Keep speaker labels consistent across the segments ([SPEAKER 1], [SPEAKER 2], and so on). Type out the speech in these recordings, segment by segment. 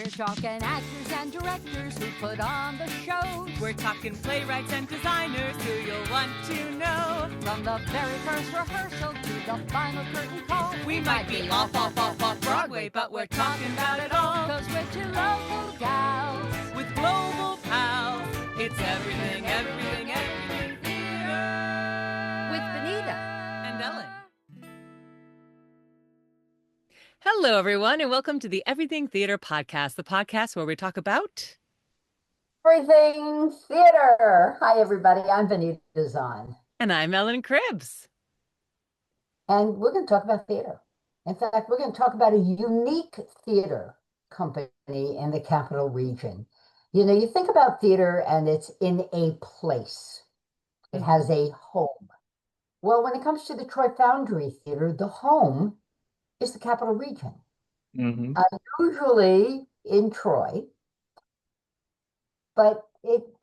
[SPEAKER 1] We're talking actors and directors who put on the shows.
[SPEAKER 2] We're talking playwrights and designers who you'll want to know.
[SPEAKER 1] From the very first rehearsal to the final curtain call.
[SPEAKER 2] We might be off Broadway, but we're talking about it all.
[SPEAKER 1] 'Cause we're two local gals
[SPEAKER 2] with global pals. It's everything, everything, everything theater.
[SPEAKER 1] with Benita
[SPEAKER 2] And Ellen. Hello, everyone, and welcome to the Everything Theater Podcast, the podcast where we talk about
[SPEAKER 3] Everything Theater. Hi, everybody. I'm Benita Zahn.
[SPEAKER 2] And I'm Ellen Cribbs.
[SPEAKER 3] And we're going to talk about theater. In fact, we're going to talk about a unique theater company in the Capital Region. You know, you think about theater and it's in a place. It has a home. Well, when it comes to the Troy Foundry Theater, the home is the Capital Region.
[SPEAKER 2] Mm-hmm.
[SPEAKER 3] Usually in Troy, but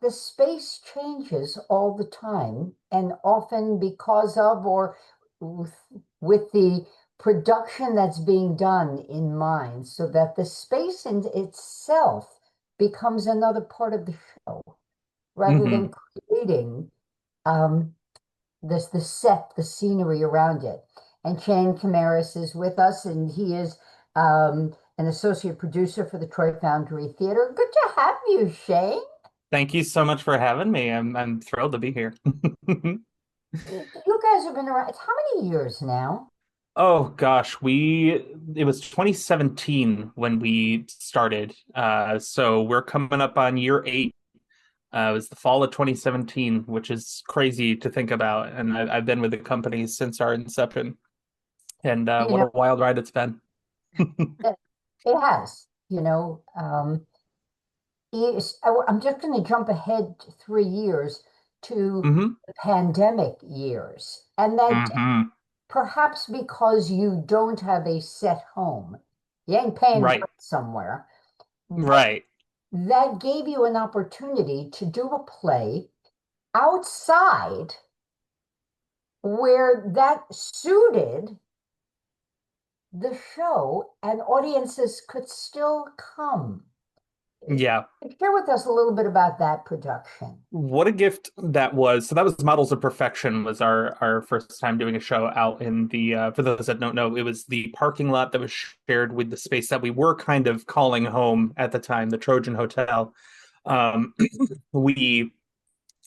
[SPEAKER 3] the space changes all the time, and often because of or with the production that's being done in mind, so that the space in itself becomes another part of the show, rather than creating the set, the scenery around it. And Shane Camaris is with us, and he is an associate producer for the Troy Foundry Theater. Good to have you, Shane.
[SPEAKER 4] Thank you so much for having me. I'm thrilled to be here.
[SPEAKER 3] You guys have been around, how many years now?
[SPEAKER 4] Oh gosh, it was 2017 when we started. So we're coming up on year 8. It was the fall of 2017, which is crazy to think about. And I've been with the company since our inception. And what a wild ride it's been.
[SPEAKER 3] It has, I'm just going to jump ahead 3 years to the pandemic years. And that perhaps because you don't have a set home, you ain't paying rent somewhere.
[SPEAKER 4] Right.
[SPEAKER 3] That gave you an opportunity to do a play outside where that suited the show and audiences could still come.
[SPEAKER 4] Yeah.
[SPEAKER 3] Share with us a little bit about that production.
[SPEAKER 4] What a gift that was. So that was Models of Perfection, was our first time doing a show out in the, for those that don't know, it was the parking lot that was shared with the space that we were kind of calling home at the time, the Trojan Hotel. We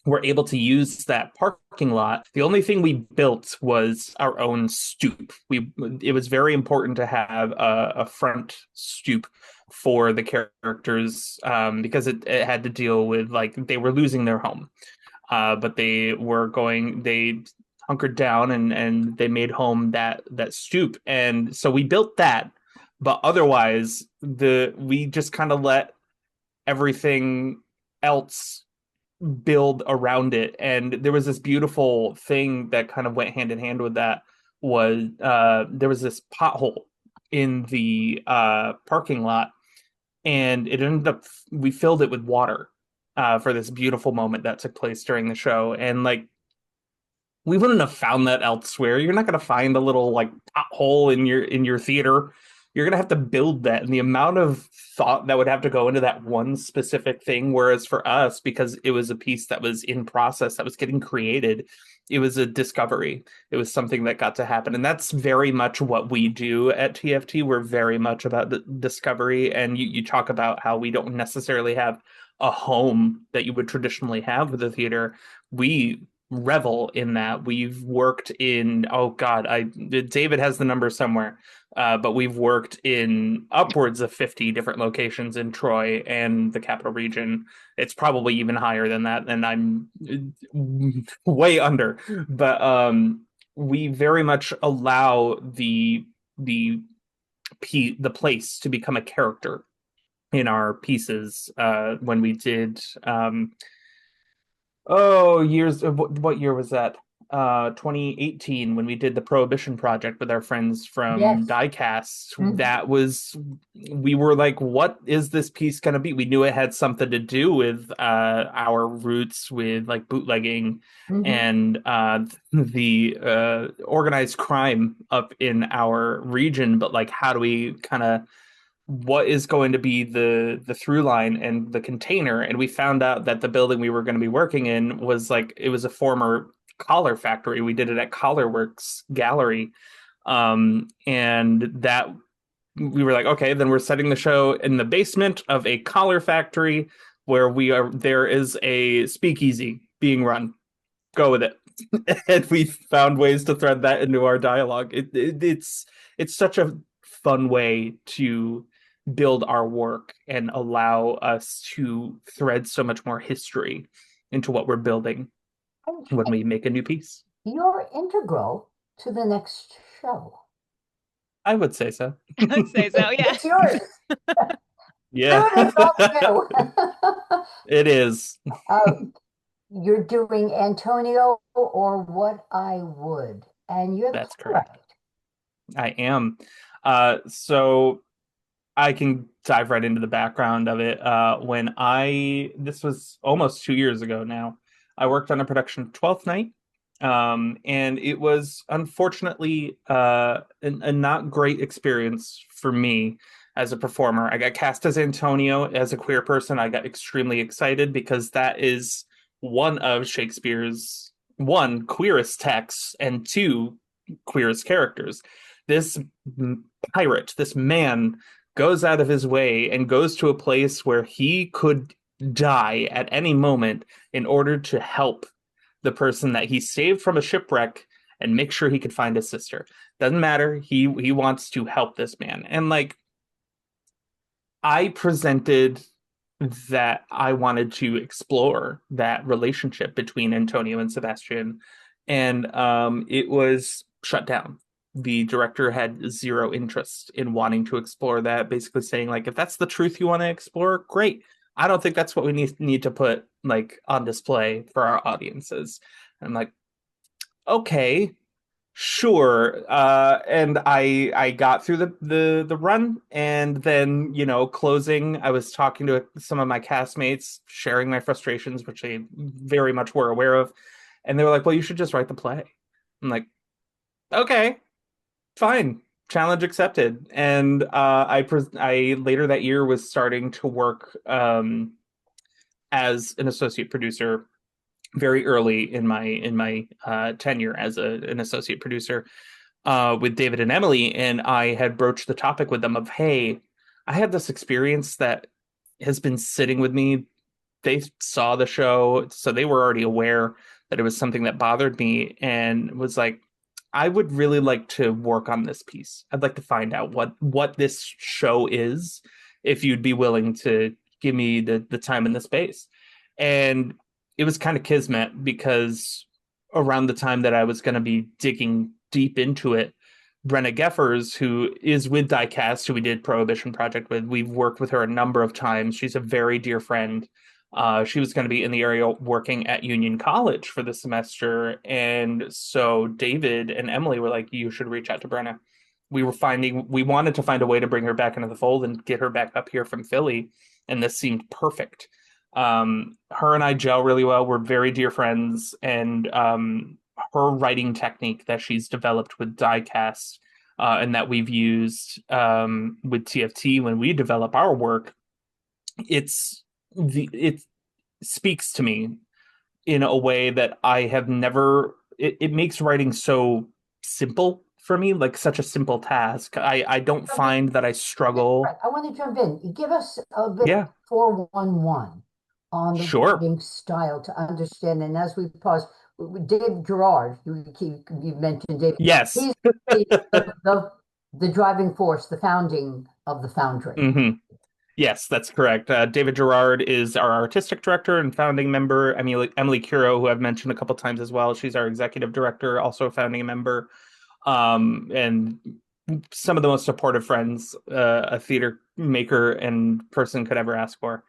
[SPEAKER 4] were able to use that parking lot. The only thing we built was our own stoop. It was very important to have a front stoop for the characters, because it had to deal with, like, they were losing their home, but they hunkered down and they made home that stoop. And so we built that, but otherwise we just kind of let everything else build around it. And there was this beautiful thing that kind of went hand in hand with that, was there was this pothole in the parking lot, and it ended up, we filled it with water for this beautiful moment that took place during the show. And like, we wouldn't have found that elsewhere. You're not going to find a little like pothole in your theater. You're going to have to build that, and the amount of thought that would have to go into that one specific thing. Whereas for us, because it was a piece that was in process, that was getting created, it was a discovery. It was something that got to happen. And that's very much what we do at TFT. We're very much about the discovery. And you talk about how we don't necessarily have a home that you would traditionally have with a theater. We revel in that. We've worked in, David has the number somewhere, but we've worked in upwards of 50 different locations in Troy and the Capital Region. It's probably even higher than that, and I'm way under. But we very much allow the place to become a character in our pieces. When we did what year was that? 2018, when we did the Prohibition Project with our friends from Diecast. That was, we were like, what is this piece going to be? We knew it had something to do with our roots with like bootlegging and the organized crime up in our region, but like, how do we kind of what is going to be the through line and the container, and we found out that the building we were going to be working in was like it was a former collar factory. We did it at Collar Works Gallery, and that we were like, okay, then we're setting the show in the basement of a collar factory where there is a speakeasy being run. Go with it. And we found ways to thread that into our dialogue. It's such a fun way to build our work and allow us to thread so much more history into what we're building when we make a new piece.
[SPEAKER 3] You're integral to the next show.
[SPEAKER 4] I would say so.
[SPEAKER 2] I'd say so, yeah.
[SPEAKER 3] It's yours.
[SPEAKER 4] Yeah.
[SPEAKER 3] It's all you.
[SPEAKER 4] It is.
[SPEAKER 3] You're doing Antonio or What I Would, and you're
[SPEAKER 4] That's
[SPEAKER 3] the
[SPEAKER 4] correct.
[SPEAKER 3] playwright.
[SPEAKER 4] I am. So I can dive right into the background of it. This was almost 2 years ago now, I worked on a production of Twelfth Night. And it was unfortunately a not great experience for me as a performer. I got cast as Antonio. As a queer person, I got extremely excited because that is one of Shakespeare's queerest texts and two queerest characters. This pirate, this man, goes out of his way and goes to a place where he could die at any moment in order to help the person that he saved from a shipwreck and make sure he could find his sister. Doesn't matter. He wants to help this man. And like, I presented that I wanted to explore that relationship between Antonio and Sebastian, and it was shut down. The director had zero interest in wanting to explore that, basically saying like, if that's the truth you want to explore, great. I don't think that's what we need to put like on display for our audiences. And I'm like, okay, sure. And I got through the run, and then closing, I was talking to some of my castmates, sharing my frustrations, which they very much were aware of, and they were like, well, you should just write the play. I'm like, okay, fine. Challenge accepted. And I later that year was starting to work as an associate producer very early in my tenure as an associate producer with David and Emily, and I had broached the topic with them of, hey, I had this experience that has been sitting with me. They saw the show, so they were already aware that it was something that bothered me, and was like, I would really like to work on this piece. I'd like to find out what this show is, if you'd be willing to give me the time and the space. And it was kind of kismet, because around the time that I was going to be digging deep into it, Brenna Geffers, who is with Diecast, who we did Prohibition Project with, we've worked with her a number of times. She's a very dear friend. She was going to be in the area working at Union College for the semester. And so David and Emily were like, you should reach out to Brenna. We wanted to find a way to bring her back into the fold and get her back up here from Philly. And this seemed perfect. Her and I gel really well. We're very dear friends. And her writing technique that she's developed with Diecast and that we've used with TFT when we develop our work, it speaks to me in a way that I have never. It makes writing so simple for me, like such a simple task. I don't find that I struggle.
[SPEAKER 3] I want to jump in. Give us a bit of 411 on the writing style to understand. And as we pause, Dave Gerard, you mentioned Dave.
[SPEAKER 4] Yes.
[SPEAKER 3] He's the driving force, the founding of the Foundry.
[SPEAKER 4] Mm-hmm. Yes, that's correct. David Gerard is our artistic director and founding member. Emily Curo, who I've mentioned a couple times as well, she's our executive director, also a founding member. And some of the most supportive friends a theater maker and person could ever ask for.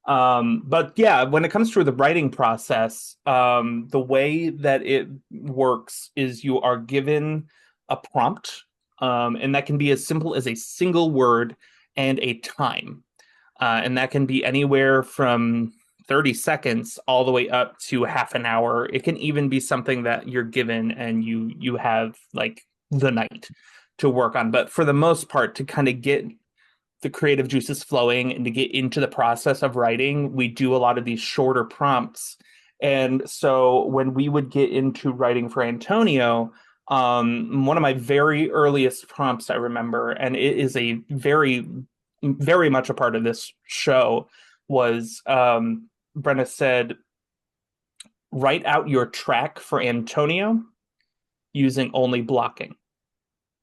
[SPEAKER 4] But yeah, when it comes to the writing process, the way that it works is you are given a prompt, and that can be as simple as a single word and a time. And that can be anywhere from 30 seconds all the way up to half an hour. It can even be something that you're given and you have like the night to work on. But for the most part, to kind of get the creative juices flowing and to get into the process of writing, we do a lot of these shorter prompts. And so when we would get into writing for Antonio, one of my very earliest prompts I remember, and it is a very, very much a part of this show, was Brenna said, write out your track for Antonio using only blocking.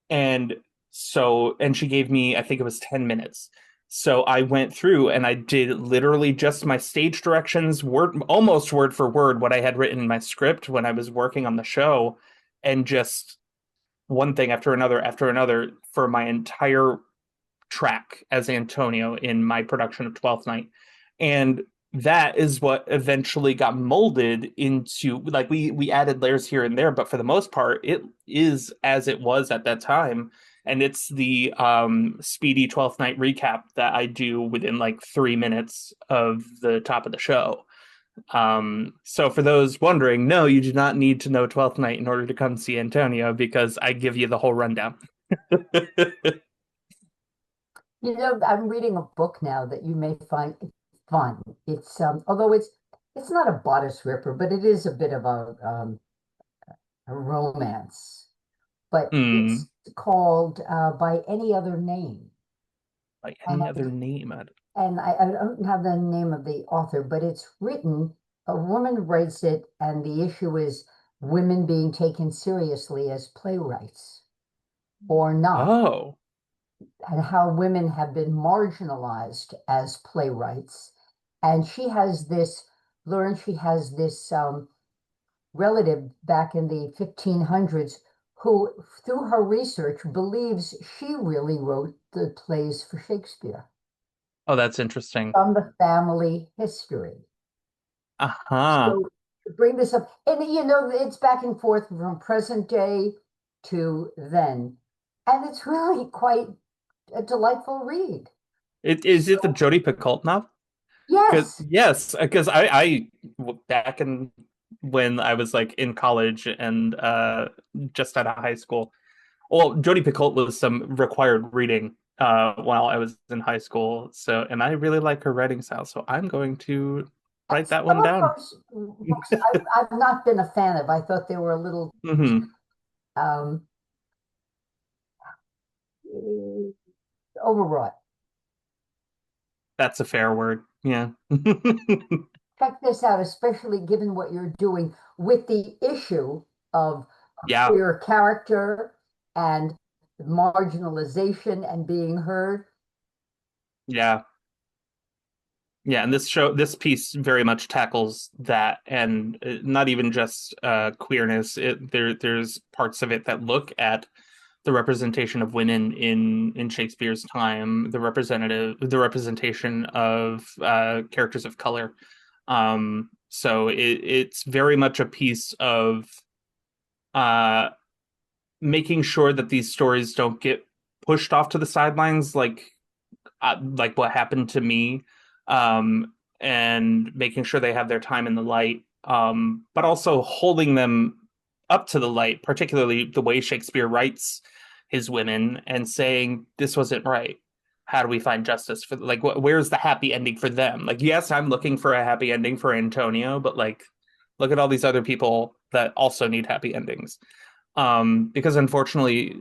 [SPEAKER 4] And she gave me, I think it was 10 minutes. So I went through and I did literally just my stage directions, almost word for word, what I had written in my script when I was working on the show, and just one thing after another for my entire track as Antonio in my production of Twelfth Night. And that is what eventually got molded into, like, we added layers here and there, but for the most part, it is as it was at that time. And it's the speedy 12th Night recap that I do within like 3 minutes of the top of the show. So for those wondering, no, you do not need to know 12th Night in order to come see Antonio, because I give you the whole rundown.
[SPEAKER 3] You know, I'm reading a book now that you may find fun. It's although it's not a bodice ripper, but it is a bit of a romance. But it's called By Any Other Name.
[SPEAKER 4] By any other name.
[SPEAKER 3] And I don't have the name of the author, but it's written, a woman writes it, and the issue is women being taken seriously as playwrights or not.
[SPEAKER 4] Oh.
[SPEAKER 3] And how women have been marginalized as playwrights. And she has this relative back in the 1500s who, through her research, believes she really wrote the plays for Shakespeare.
[SPEAKER 4] Oh, that's interesting.
[SPEAKER 3] From the family history.
[SPEAKER 4] Uh-huh.
[SPEAKER 3] So to bring this up, and you know, it's back and forth from present day to then. And it's really quite a delightful read.
[SPEAKER 4] Is it the Jodi Picoult novel?
[SPEAKER 3] Yes.
[SPEAKER 4] Yes, because I back in when I was like in college and just out of high school. Well, Jodi Picoult was some required reading while I was in high school. So, and I really like her writing style, so I'm going to write that one down.
[SPEAKER 3] Those books I've not been a fan of. I thought they were a little overwrought.
[SPEAKER 4] That's a fair word. Yeah.
[SPEAKER 3] Check this out, especially given what you're doing with the issue of queer character and marginalization and being heard.
[SPEAKER 4] Yeah. Yeah, and this piece very much tackles that, and not even just queerness. There's parts of it that look at the representation of women in Shakespeare's time, the representation of characters of color. So it's very much a piece of making sure that these stories don't get pushed off to the sidelines, like what happened to me, and making sure they have their time in the light, but also holding them up to the light, particularly the way Shakespeare writes his women, and saying, this wasn't right. How do we find justice for, like, where's the happy ending for them? Like, yes, I'm looking for a happy ending for Antonio, but like, look at all these other people that also need happy endings. Because unfortunately,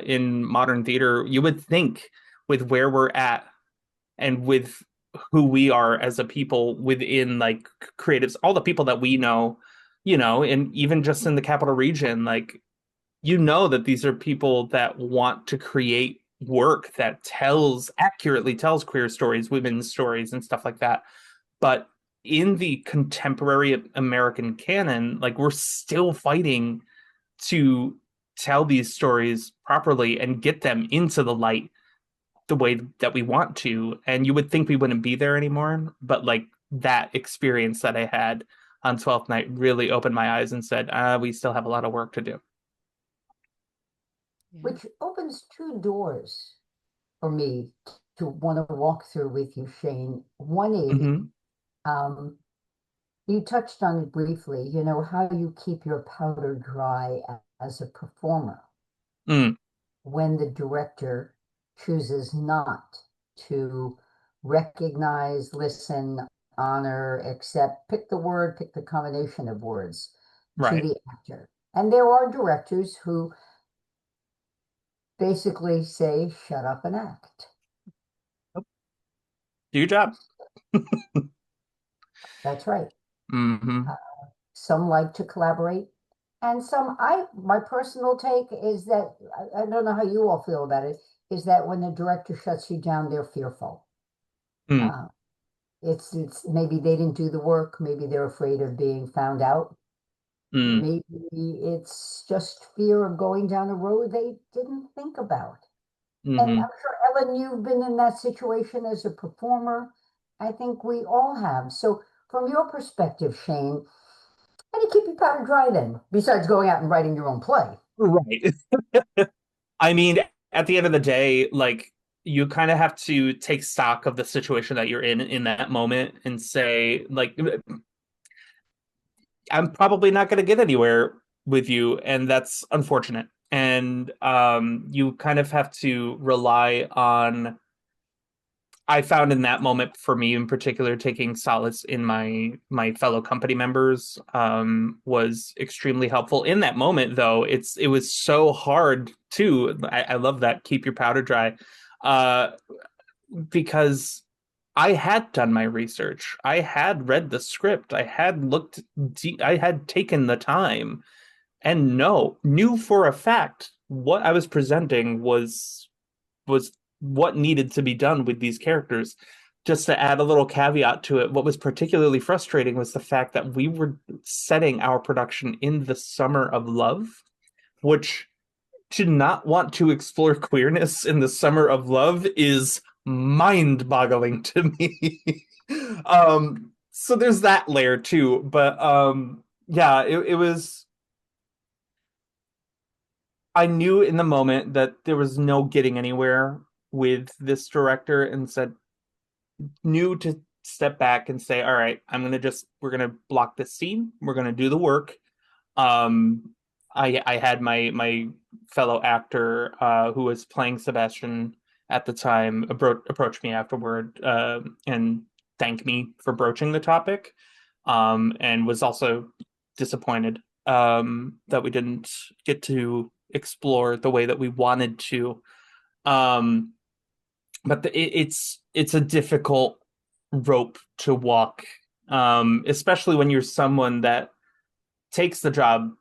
[SPEAKER 4] in modern theater, you would think with where we're at and with who we are as a people within like creatives, all the people that we know, you know, and even just in the capital region, like, you know, that these are people that want to create work that accurately tells queer stories, women's stories, and stuff like that. But in the contemporary American canon, like, we're still fighting to tell these stories properly and get them into the light the way that we want to. And you would think we wouldn't be there anymore, but like, that experience that I had on 12th Night really opened my eyes and said, we still have a lot of work to do.
[SPEAKER 3] Which opens two doors for me to want to walk through with you, Shane. One is, you touched on it briefly, you know, how you keep your powder dry as a performer when the director chooses not to recognize, listen, honor, accept, pick the word, pick the combination of words to
[SPEAKER 4] Right.
[SPEAKER 3] the actor. And there are directors who basically say, shut up and act.
[SPEAKER 4] Do your job.
[SPEAKER 3] That's right.
[SPEAKER 4] Hmm.
[SPEAKER 3] Some like to collaborate, and my personal take is that, I don't know how you all feel about it, is that when the director shuts you down, they're fearful.
[SPEAKER 4] Mm,
[SPEAKER 3] Uh, it's maybe they didn't do the work, maybe they're afraid of being found out.
[SPEAKER 4] mm,
[SPEAKER 3] Maybe it's just fear of going down a road they didn't think about. And
[SPEAKER 4] hmm.
[SPEAKER 3] I'm sure, Ellen, you've been in that situation as a performer. I think we all have. So, from your perspective, Shane, how do you keep your powder dry then, besides going out and writing your own play?
[SPEAKER 4] Right. I mean, at the end of the day, like you kind of have to take stock of the situation that you're in that moment and say, like, I'm probably not going to get anywhere with you, and that's unfortunate. And you kind of have to rely on. I found in that moment, for me in particular, taking solace in my fellow company members was extremely helpful. In that moment, though, it was so hard too. I love that, keep your powder dry, uh, because I had done my research. I had read the script. I had I had taken the time, and knew for a fact what I was presenting was what needed to be done with these characters. Just to add a little caveat to it, what was particularly frustrating was the fact that we were setting our production in the summer of love, which, to not want to explore queerness in the summer of love is mind-boggling to me. So there's that layer too, but yeah, it was. I knew in the moment that there was no getting anywhere with this director, and said, knew to step back and say, all right, we're gonna block this scene, we're gonna do the work. um I had my fellow actor who was playing Sebastian at the time approach me afterward and thank me for broaching the topic, and was also disappointed that we didn't get to explore the way that we wanted to. um but it's a difficult rope to walk, especially when you're someone that takes the job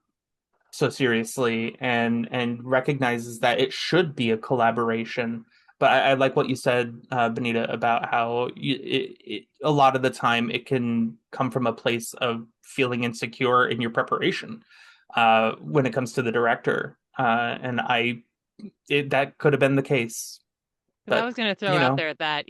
[SPEAKER 4] so seriously and recognizes that it should be a collaboration. But I like what you said, Benita, about how a lot of the time it can come from a place of feeling insecure in your preparation when it comes to the director. And that could have been the case,
[SPEAKER 2] 'Cause I
[SPEAKER 4] but
[SPEAKER 2] was going to throw
[SPEAKER 4] you
[SPEAKER 2] out
[SPEAKER 4] know.
[SPEAKER 2] there that,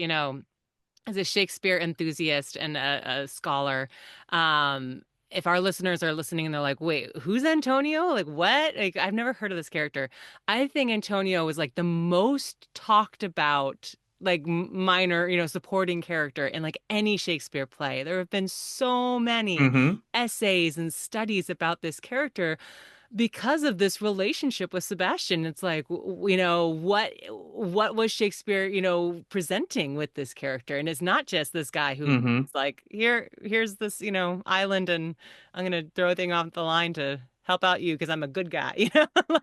[SPEAKER 2] as a Shakespeare enthusiast and a scholar, um, if our listeners are listening and they're like, wait, who's Antonio? Like, what? Like, I've never heard of this character. I think Antonio was like the most talked about, like minor, supporting character in like any Shakespeare play. There have been so many
[SPEAKER 4] Hmm.
[SPEAKER 2] essays and studies about this character because of this relationship with Sebastian. It's like, what was Shakespeare, presenting with this character? And it's not just this guy who's
[SPEAKER 4] Hmm.
[SPEAKER 2] like, here's this, island, and I'm gonna throw a thing off the line to help out you because I'm a good guy.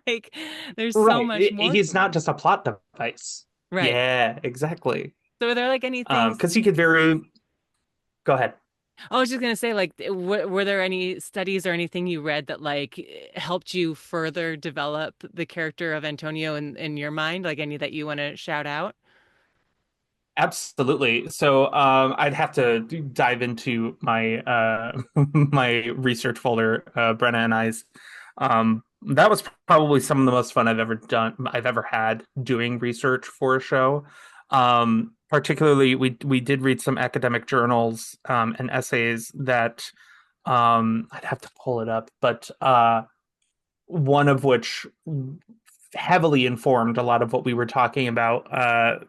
[SPEAKER 2] Like there's so
[SPEAKER 4] Right.
[SPEAKER 2] much more
[SPEAKER 4] He's
[SPEAKER 2] to
[SPEAKER 4] not
[SPEAKER 2] him.
[SPEAKER 4] just a plot device.
[SPEAKER 2] Right.
[SPEAKER 4] Yeah, exactly.
[SPEAKER 2] So are there like any things?
[SPEAKER 4] Because he could very. Go ahead.
[SPEAKER 2] I was just gonna say, like, were there any studies or anything you read that like helped you further develop the character of Antonio in your mind? Like any that you want to shout out?
[SPEAKER 4] Absolutely. So I'd have to dive into my my research folder, Brenna and I's. That was probably some of the most fun I've ever had doing research for a show. Particularly, we did read some academic journals and essays that I'd have to pull it up, but one of which heavily informed a lot of what we were talking about,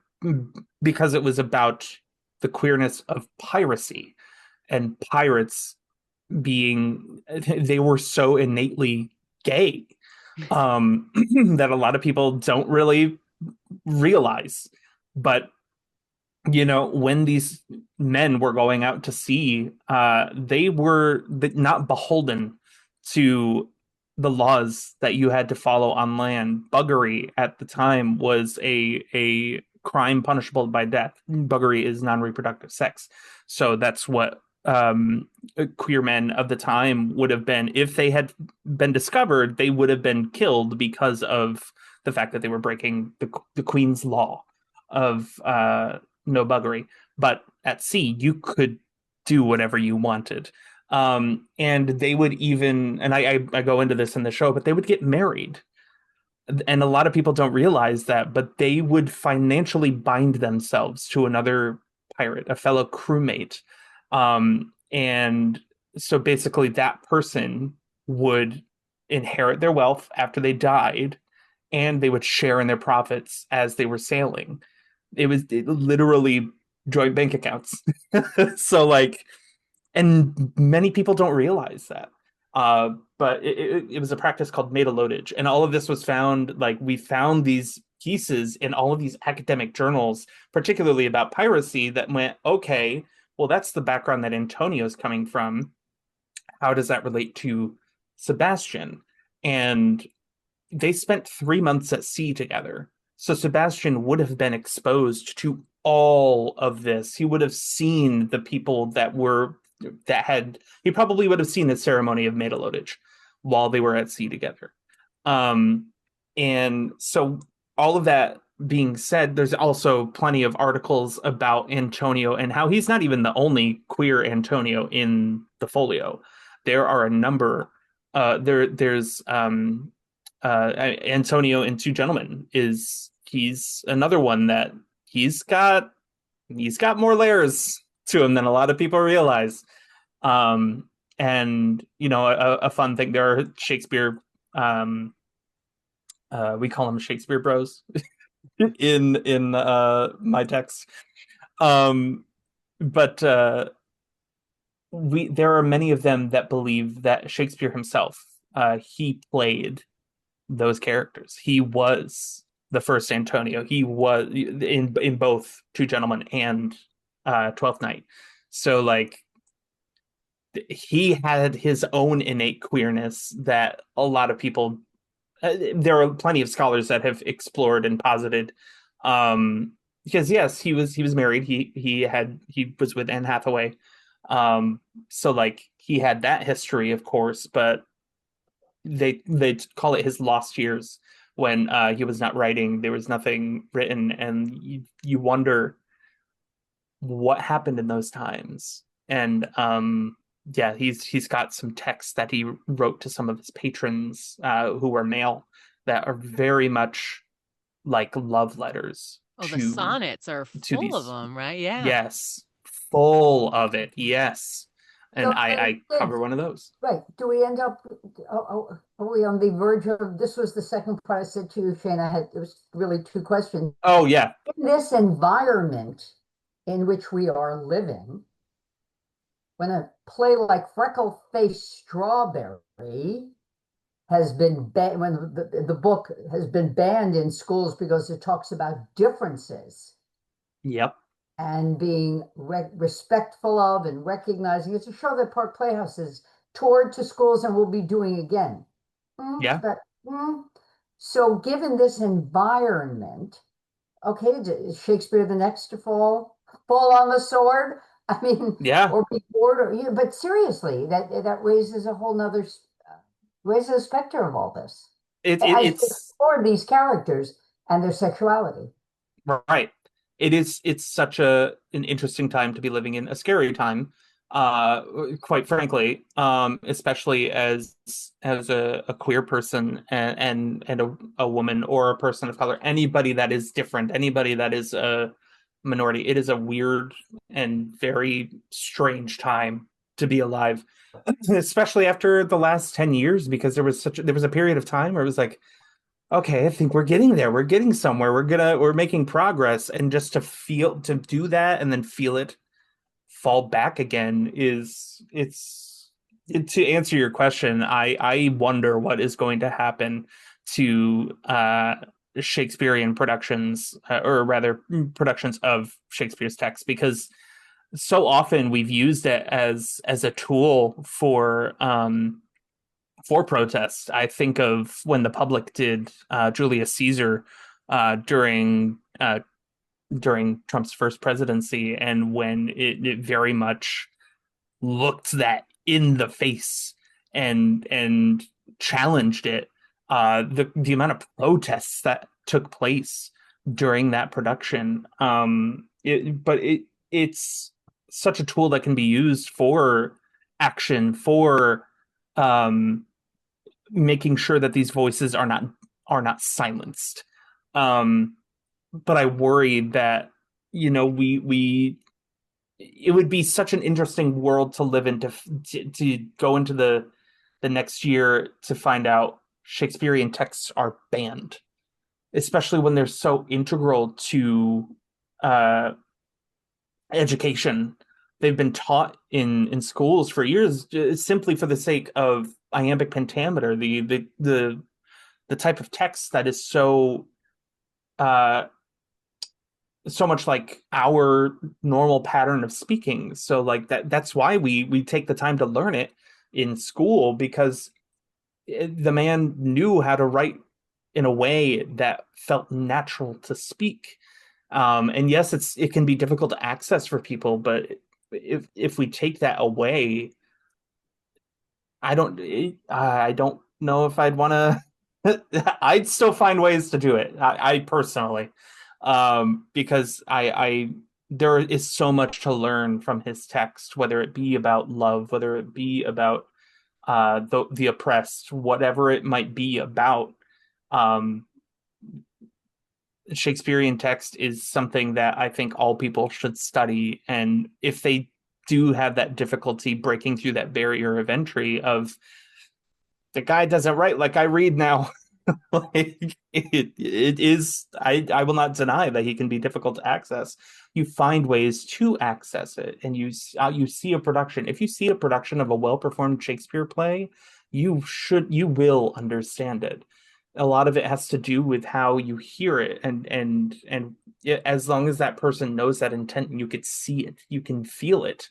[SPEAKER 4] because it was about the queerness of piracy and pirates being, they were so innately gay, that a lot of people don't really realize. But when these men were going out to sea, they were not beholden to the laws that you had to follow on land. Buggery at the time was a crime punishable by death. Buggery is non-reproductive sex. So that's what queer men of the time would have been. If they had been discovered, they would have been killed because of the fact that they were breaking the Queen's law of no buggery. But at sea, you could do whatever you wanted. And they would even, and I go into this in the show, but they would get married. And a lot of people don't realize that, but they would financially bind themselves to another pirate, a fellow crewmate. And so basically that person would inherit their wealth after they died, and they would share in their profits as they were sailing. It literally joint bank accounts. So like, and many people don't realize that. But it was a practice called matelodage, and all of this was found. Like, we found these pieces in all of these academic journals, particularly about piracy, that went, okay, well, that's the background that Antonio's coming from. How does that relate to Sebastian? And they spent 3 months at sea together. So Sebastian would have been exposed to all of this. He would have seen the people he probably would have seen the ceremony of matelodage while they were at sea together. And so all of that being said, there's also plenty of articles about Antonio and how he's not even the only queer Antonio in the folio. There are a number. There's Antonio in Two Gentlemen. He's another one that he's got more layers to him than a lot of people realize. And a fun thing, there are Shakespeare, we call them Shakespeare bros in my text. But there are many of them that believe that Shakespeare himself, he played those characters. He was the first Antonio. He was in both Two Gentlemen and Twelfth Night. So like, he had his own innate queerness that a lot of people, there are plenty of scholars that have explored and posited, because yes, he was married. He was with Anne Hathaway. So like, he had that history, of course, but they call it his lost years when he was not writing. There was nothing written, and you wonder what happened in those times. And yeah, he's got some texts that he wrote to some of his patrons who were male that are very much like love letters.
[SPEAKER 2] Oh, the sonnets are full of them, right? Yeah.
[SPEAKER 4] Yes, full of it. Yes. And
[SPEAKER 3] So,
[SPEAKER 4] I cover one of those.
[SPEAKER 3] Right. Do we end up, are we on the verge of, this was the second part I said to you, Shane, it was really two questions.
[SPEAKER 4] Oh, yeah.
[SPEAKER 3] In this environment in which we are living, when a play like Freckle-Faced Strawberry has been banned, when the book has been banned in schools because it talks about differences.
[SPEAKER 4] Yep.
[SPEAKER 3] And being respectful of and recognizing. It's a show that Park Playhouse has toured to schools and will be doing again.
[SPEAKER 4] Yeah.
[SPEAKER 3] So given this environment, okay, is Shakespeare the next to fall on the sword? I mean,
[SPEAKER 4] yeah.
[SPEAKER 3] Or be bored, but seriously, that raises a whole nother, raises a specter of all this. It's explore these characters and their sexuality.
[SPEAKER 4] Right. It's such an interesting time to be living in, a scary time, quite frankly, especially as a queer person and a woman or a person of color, anybody that is different, anybody that is a minority. It is a weird and very strange time to be alive, especially after the last 10 years, because there was a period of time where it was like, okay, I think we're getting there. We're getting somewhere. We're making progress. And just to do that and then feel it fall back again to answer your question, I wonder what is going to happen to Shakespearean productions, or rather productions of Shakespeare's text, because so often we've used it as a tool for protest. I think of when the public did Julius Caesar during Trump's first presidency, and when it very much looked that in the face and challenged it. The amount of protests that took place during that production, it's such a tool that can be used for action, for making sure that these voices are not silenced. But I worry that, we it would be such an interesting world to live in, to go into the next year to find out Shakespearean texts are banned, especially when they're so integral to education. They've been taught in schools for years, simply for the sake of iambic pentameter, the type of text that is so much like our normal pattern of speaking. So like that's why we take the time to learn it in school, because the man knew how to write in a way that felt natural to speak. And yes, it can be difficult to access for people, but if we take that away, I don't know if I'd want to. I'd still find ways to do it. I personally, because I there is so much to learn from his text, whether it be about love, whether it be about the oppressed, whatever it might be about. Shakespearean text is something that I think all people should study, and if they do have that difficulty breaking through that barrier of entry of the guy doesn't write like I read now, like it is, I will not deny that he can be difficult to access. You find ways to access it, and you see a production. If you see a production of a well-performed Shakespeare play, you will understand it. A lot of it has to do with how you hear it, and as long as that person knows that intent, you could see it, you can feel it.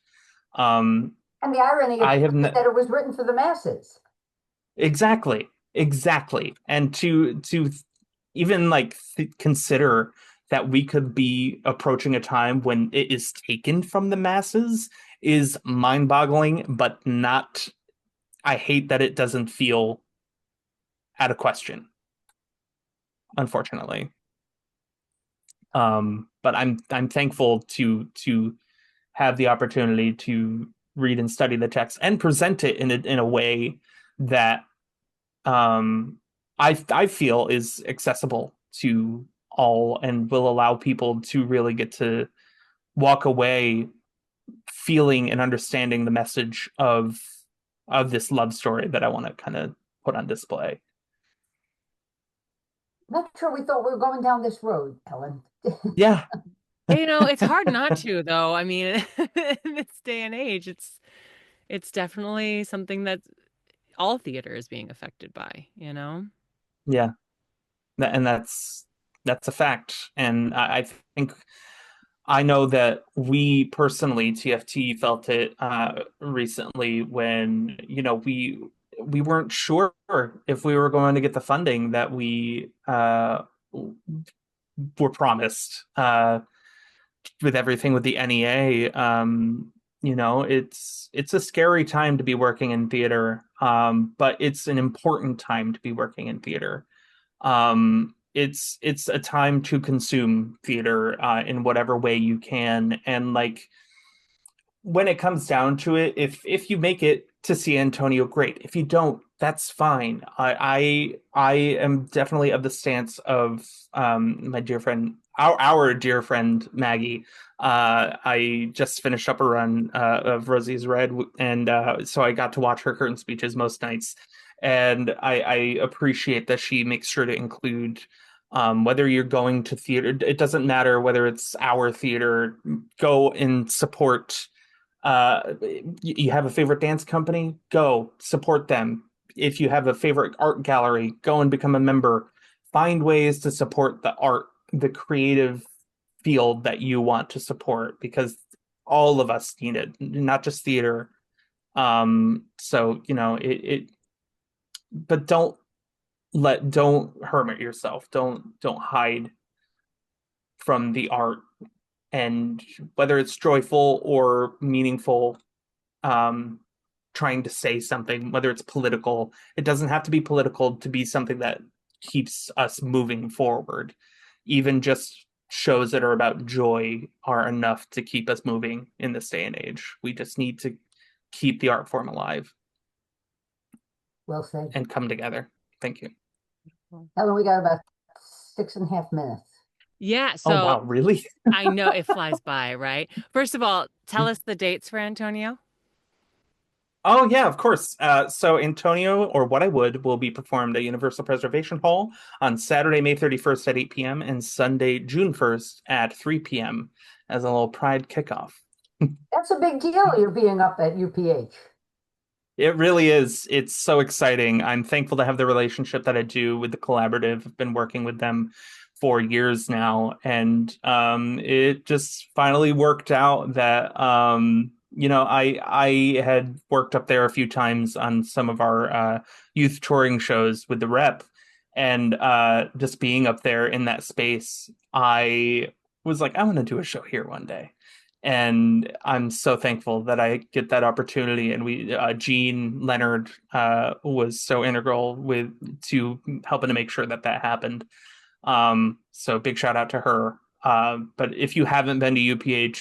[SPEAKER 3] And the irony is that it was written for the masses.
[SPEAKER 4] Exactly. And to even like consider that we could be approaching a time when it is taken from the masses is mind-boggling, but not. I hate that it doesn't feel out of question, unfortunately. But I'm thankful to have the opportunity to read and study the text and present it in a way that I feel is accessible to all and will allow people to really get to walk away feeling and understanding the message of this love story that I want to kind of put on display.
[SPEAKER 3] Not sure we thought we were going down this road, Ellen.
[SPEAKER 4] Yeah.
[SPEAKER 2] It's hard not to, though. I mean, in this day and age, it's definitely something that all theater is being affected by,
[SPEAKER 4] Yeah. And that's a fact. And I think I know that we personally, TFT, felt it recently when, we weren't sure if we were going to get the funding that we were promised with everything with the NEA. It's a scary time to be working in theater, but it's an important time to be working in theater. It's a time to consume theater in whatever way you can, and like when it comes down to it, if you make it to see Antonio, great. If you don't, that's fine. I am definitely of the stance of my dear friend, our dear friend Maggie. I just finished up a run of Rosie's Red, and so I got to watch her curtain speeches most nights, and I appreciate that she makes sure to include whether you're going to theater. It doesn't matter whether it's our theater. Go and support. You have a favorite dance company, go support them. If you have a favorite art gallery, go and become a member. find ways to support the art, the creative field that you want to support, because all of us need it, not just theater. So, but don't hermit yourself. Don't hide from the art, and whether it's joyful or meaningful, trying to say something, whether it's political, it doesn't have to be political to be something that keeps us moving forward. Even just shows that are about joy are enough to keep us moving in this day and age. We just need to keep the art form alive.
[SPEAKER 3] Well said.
[SPEAKER 4] And come together. Thank you.
[SPEAKER 3] Helen, we got about 6.5 minutes.
[SPEAKER 2] Yeah. So
[SPEAKER 4] oh wow, really?
[SPEAKER 2] I know it flies by, right? First of all, tell us the dates for Antonio.
[SPEAKER 4] Oh yeah, of course. So Antonio, or What I Would, will be performed at Universal Preservation Hall on Saturday, May 31st at 8 p.m. and Sunday, June 1st at 3 p.m. as a little Pride kickoff.
[SPEAKER 3] That's a big deal, you're being up at UPH.
[SPEAKER 4] It really is. It's so exciting. I'm thankful to have the relationship that I do with the collaborative. I've been working with them for years now, and it just finally worked out that I had worked up there a few times on some of our youth touring shows with the rep, and just being up there in that space, I was like, I want to do a show here one day. And I'm so thankful that I get that opportunity. And we, Jean Leonard, was so integral to helping to make sure that happened. So big shout out to her. But if you haven't been to UPH,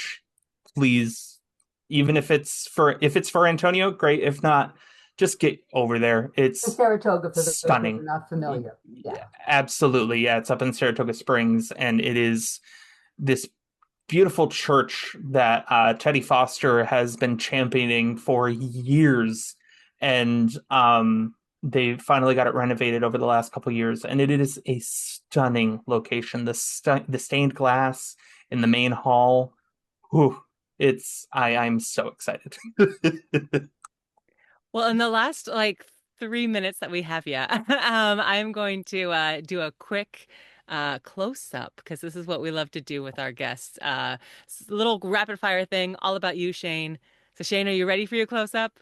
[SPEAKER 4] please, even if it's for Antonio, great. If not, just get over there. It's
[SPEAKER 3] Saratoga, for those who are
[SPEAKER 4] stunning.
[SPEAKER 3] not familiar. Yeah,
[SPEAKER 4] absolutely. Yeah, it's up in Saratoga Springs, and it is this beautiful church that Teddy Foster has been championing for years, and they finally got it renovated over the last couple years, and it is a stunning location. The stained glass in the main hall, whew, I'm so excited.
[SPEAKER 2] Well, in the last 3 minutes that we have, I'm going to do a quick close up, because this is what we love to do with our guests. Little rapid fire thing, all about you, Shane. So Shane, are you ready for your close up?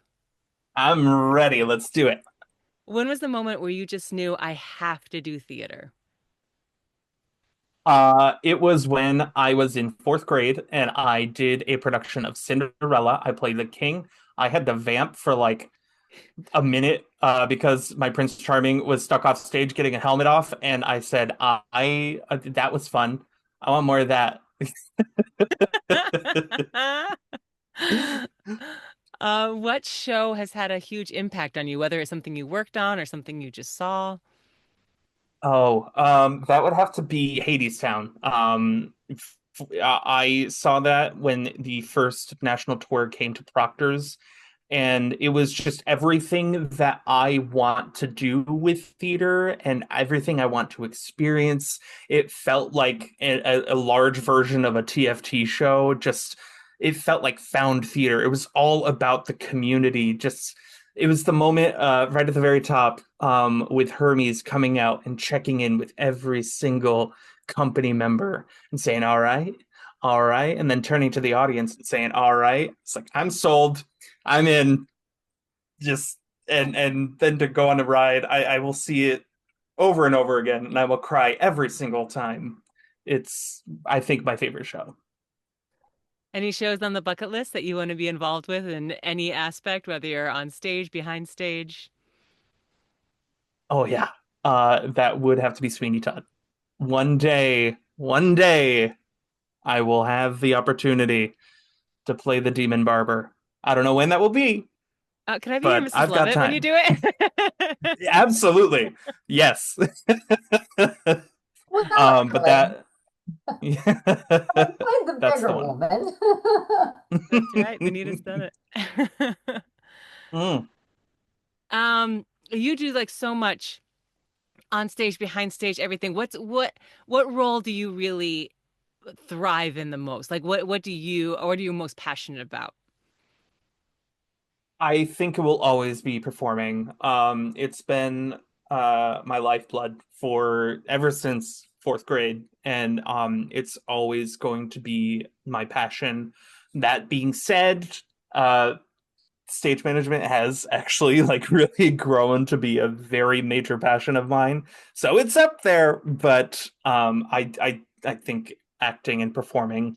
[SPEAKER 4] I'm ready. Let's do it.
[SPEAKER 2] When was the moment where you just knew, I have to do theater?
[SPEAKER 4] It was when I was in 4th grade and I did a production of Cinderella. I played the king. I had to vamp for like a minute because my Prince Charming was stuck off stage getting a helmet off, and I said, that was fun. I want more of that.
[SPEAKER 2] What show has had a huge impact on you, whether it's something you worked on or something you just saw?
[SPEAKER 4] Oh, that would have to be Hadestown. I saw that when the first national tour came to Proctor's, and it was just everything that I want to do with theater and everything I want to experience. It felt like a large version of a TFT show. Just, it felt like found theater. It was all about the community. Just, it was the moment right at the very top, with Hermes coming out and checking in with every single company member and saying, all right, and then turning to the audience and saying, all right. It's like, I'm sold. I'm in. Just, and then to go on a ride, I will see it over and over again, and I will cry every single time. It's, I think, my favorite show.
[SPEAKER 2] Any shows on the bucket list that you want to be involved with in any aspect, whether you're on stage, behind stage?
[SPEAKER 4] Oh yeah. That would have to be Sweeney Todd. One day, I will have the opportunity to play the Demon Barber. I don't know when that will be,
[SPEAKER 2] Can I be your
[SPEAKER 4] but
[SPEAKER 2] Mrs.
[SPEAKER 4] I've got
[SPEAKER 2] Lovett when you
[SPEAKER 4] time.
[SPEAKER 2] do it?
[SPEAKER 4] Absolutely. Yes.
[SPEAKER 3] Well,
[SPEAKER 4] But that,
[SPEAKER 3] played the
[SPEAKER 4] that's
[SPEAKER 3] bigger
[SPEAKER 4] the one.
[SPEAKER 3] woman.
[SPEAKER 2] That's right. Benita's done it.
[SPEAKER 4] Mm.
[SPEAKER 2] You do so much on stage, behind stage, everything. What role do you really thrive in the most? What are you most passionate about?
[SPEAKER 4] I think it will always be performing. It's been my lifeblood for ever since fourth grade, and it's always going to be my passion. That being said, stage management has actually like really grown to be a very major passion of mine. So it's up there, but I think acting and performing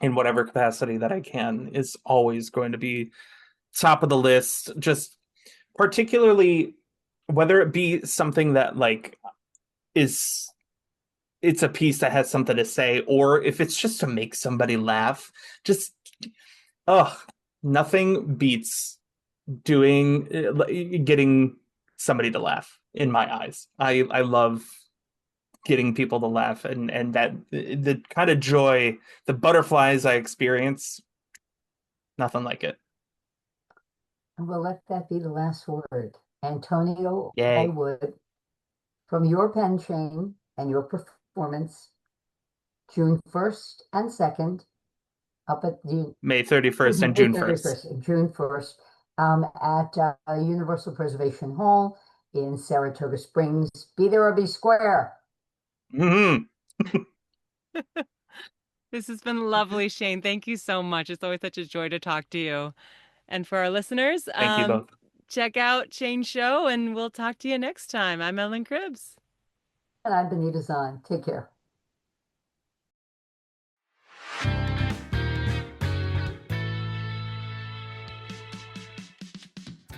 [SPEAKER 4] in whatever capacity that I can is always going to be top of the list. Just particularly whether it be something that like is it's a piece that has something to say, or if it's just to make somebody laugh, just nothing beats getting somebody to laugh in my eyes. I love getting people to laugh, and that the kind of joy, the butterflies I experience, nothing like it.
[SPEAKER 3] And we'll let that be the last word. Antonio
[SPEAKER 4] Yay.
[SPEAKER 3] Hollywood, from your pen chain and your performance, June 1st and 2nd, up at the
[SPEAKER 4] May 31st and June 1st.
[SPEAKER 3] June 1st, at Universal Preservation Hall in Saratoga Springs. Be there or be square.
[SPEAKER 4] Mm-hmm.
[SPEAKER 2] This has been lovely, Shane. Thank you so much. It's always such a joy to talk to you. And for our listeners,
[SPEAKER 4] Thank you both.
[SPEAKER 2] check out Shane's show, and we'll talk to you next time. I'm Ellen Cribbs.
[SPEAKER 3] And I'm Benita Zahn. Take care.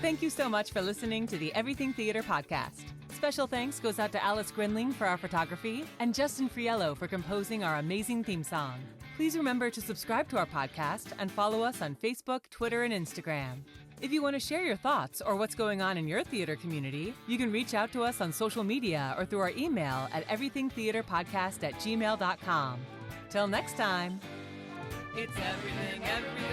[SPEAKER 2] Thank you so much for listening to the Everything Theater podcast. Special thanks goes out to Alice Grinling for our photography and Justin Friello for composing our amazing theme song. Please remember to subscribe to our podcast and follow us on Facebook, Twitter, and Instagram. If you want to share your thoughts or what's going on in your theater community, you can reach out to us on social media or through our email at everythingtheaterpodcast@gmail.com. Till next time, it's everything, everything.